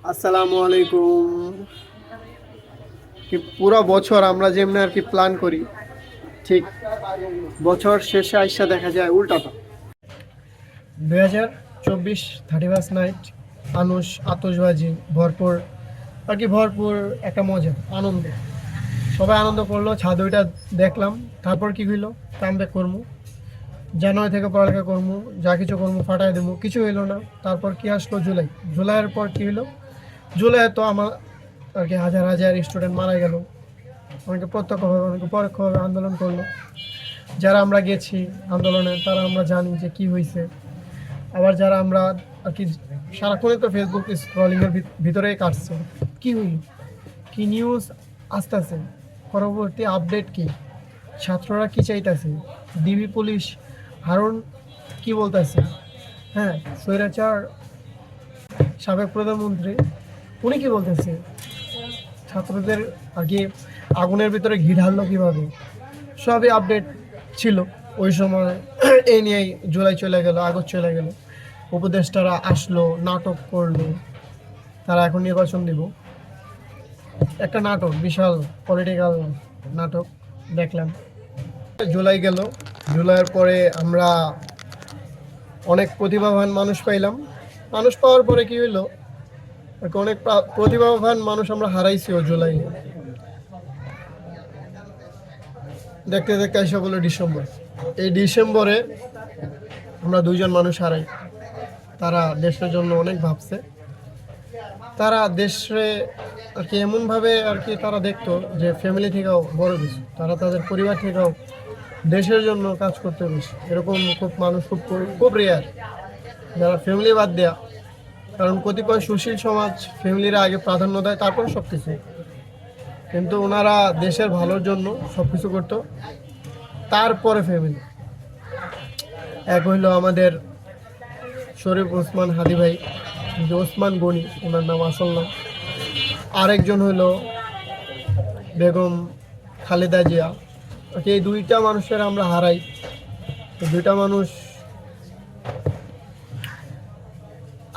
আসসালামু আলাইকুম। কি পুরো বছর আমরা যেমনি আর কি প্ল্যান করি, ঠিক বছর শেষে আইসা দেখা যায় উল্টাটা। 2024 31 নাইট, আনুশ আতশবাজি ভরপুর আর কি, ভরপুর একটা মজা আনন্দ। সবাই আনন্দ করলো, ছাদ ওইটা দেখলাম। তারপর কি হইলো, কামবে করমু, জানুয়ারি থেকে পড়ালেখা করমু, যা কিছু করমু ফাটাই দেবো, কিছু হইলো না। তারপর কি আসলো জুলাই, জুলাইয়ের পর কি হইলো, জুলাই তো আমার আর কি হাজার হাজার স্টুডেন্ট মারা গেল। অনেকে প্রত্যক্ষভাবে অনেকে পরোক্ষভাবে আন্দোলন করলো। যারা আমরা গেছি আন্দোলনে তারা আমরা জানি যে কি হয়েছে। আবার যারা আমরা আর কি সারাক্ষণই তো ফেসবুক স্ক্রলিংয়ের ভিতরেই কাটছে, কি হইল, কি নিউজ আসতেছে, পরবর্তী আপডেট কি, ছাত্ররা কি চাইতেছে, ডিবি পুলিশ হারুন কি বলতেছে। হ্যাঁ, স্বৈরাচার সাবেক প্রধানমন্ত্রী উনি কি বলতেছে, ছাত্রদের আর কি আগুনের ভিতরে ঘি ঢাললো কীভাবে, সবই আপডেট ছিল ওই সময়। এই নিয়েই জুলাই চলে গেল, আগস্ট চলে গেল, উপদেষ্টারা আসলো, নাটক করলো। তারা এখন নির্বাচন দিব, একটা নাটক, বিশাল পলিটিক্যাল নাটক দেখলাম। জুলাই গেল, জুলাইয়ের পরে আমরা অনেক প্রতিভাবান মানুষ পাইলাম। মানুষ পাওয়ার পরে কি হইলো, অনেক প্রতিভাবান মানুষ আমরা হারাইছিও জুলাই। দেখতে দেখতে এসে বলে ডিসেম্বর, এই ডিসেম্বরে আমরা দুইজন মানুষ হারাই। তারা দেশের জন্য অনেক ভাবছে, তারা দেশে আর কি এমনভাবে আর কি তারা দেখতো যে ফ্যামিলি থেকেও বড় কিছু, তারা তাদের পরিবার থেকেও দেশের জন্য কাজ করতে বেশি। এরকম খুব মানুষ খুব খুব রেয়ার যারা ফ্যামিলি বাদ দেয়া। কারণ কতিপয় সুশীল সমাজ ফ্যামিলিরা আগে প্রাধান্য দেয়, তারপর সব কিছু। কিন্তু ওনারা দেশের ভালোর জন্য সব কিছু করতো, তারপরে ফ্যামিলি। এক হইল আমাদের শরীফ ওসমান হাদি ভাই, যে ওসমান গনি ওনার নাম আসল নাম। আরেকজন হইল বেগম খালেদা জিয়া। এই দুইটা মানুষের আমরা হারাই। দুইটা মানুষ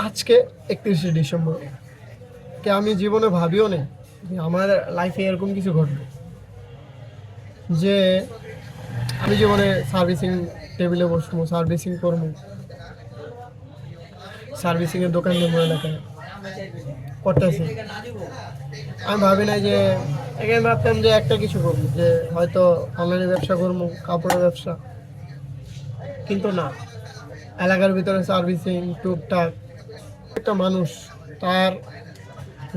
আজকে 31শে ডিসেম্বর, কে আমি জীবনে ভাবিও নেই যে আমার লাইফে এরকম কিছু ঘটবে, যে আমি জীবনে সার্ভিসিং টেবিলে বসবো, সার্ভিসিং করবো, সার্ভিসিংয়ের দোকান নেবো এলাকায় করতেছি। আমি ভাবি নাই যে, এখানে ভাবতাম যে একটা কিছু করবো, যে হয়তো অনলাইনে ব্যবসা করবো, কাপড়ের ব্যবসা। কিন্তু না, এলাকার ভিতরে সার্ভিসিং টুকটাক। একটা মানুষ তার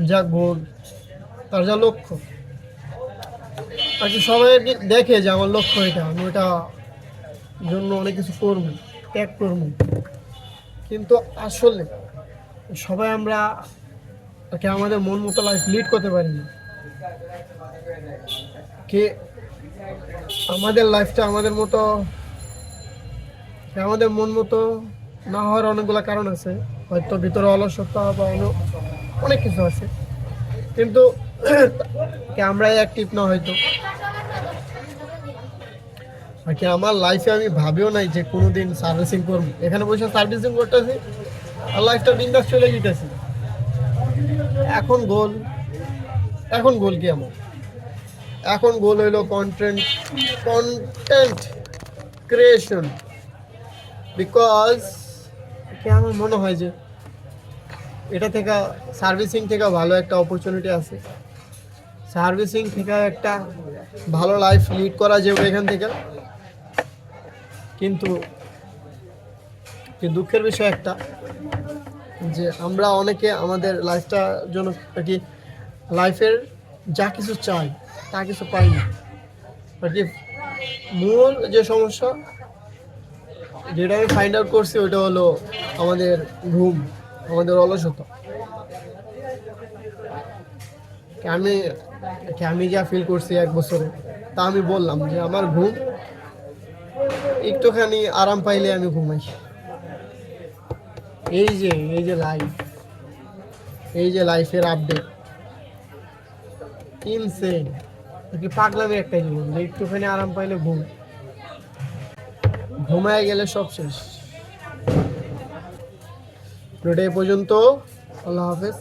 যা গোল, তার যা লক্ষ্য আর কি, সবাই দেখে যে আমার লক্ষ্য এটা, আমি ওটা জন্য অনেক কিছু করবো, ত্যাগ করবো। কিন্তু আসলে সবাই আমরা আর কি আমাদের মন মতো লাইফ লিড করতে পারি না। কে আমাদের লাইফটা আমাদের মতো, আমাদের মন মতো না হওয়ার অনেকগুলো কারণ আছে। হয়তো ভিতরে অলসতা বা অনেক কিছু আছে, কিন্তু আমরা অ্যাক্টিভ না হয়তো। আর কি আমার লাইফে আমি ভাবিও নাই যে কোনোদিন সার্ভিসিং করবো। এখানে বসে সার্ভিসিং করতেছি আর লাইফটা বিন্দাস চলে যেতেছি। এখন গোল কি আমার, এখন গোল হইলো কন্টেন্ট ক্রিয়েশন। বিকজ আমার মনে হয় যে এটা থেকে, সার্ভিসিং থেকে ভালো একটা অপরচুনিটি আছে। সার্ভিসিং থেকে একটা ভালো লাইফ লিড করা যাবে এখান থেকে। কিন্তু দুঃখের বিষয় একটা, যে আমরা অনেকে আমাদের লাইফটার জন্য আর কি লাইফের যা কিছু চাই তা কিছু পাই না। আর কি মূল যে সমস্যা যেটা আমি ফাইন্ড আউট করছি, ওইটা হলো আমাদের ঘুম, আমাদের অলসতা। আমি যা ফিল করছি এক বছরে, তা আমি বললাম যে আমার ঘুম একটুখানি আরাম পাইলে আমি ঘুমাই। এই যে লাইফের আপডেট ইনসেন, কি পাগলামি একটা জীবন, যে একটুখানি আরাম পাইলে ঘুমায় গেলে সব শেষ। ভিডিও পর্যন্ত, আল্লাহ হাফেজ।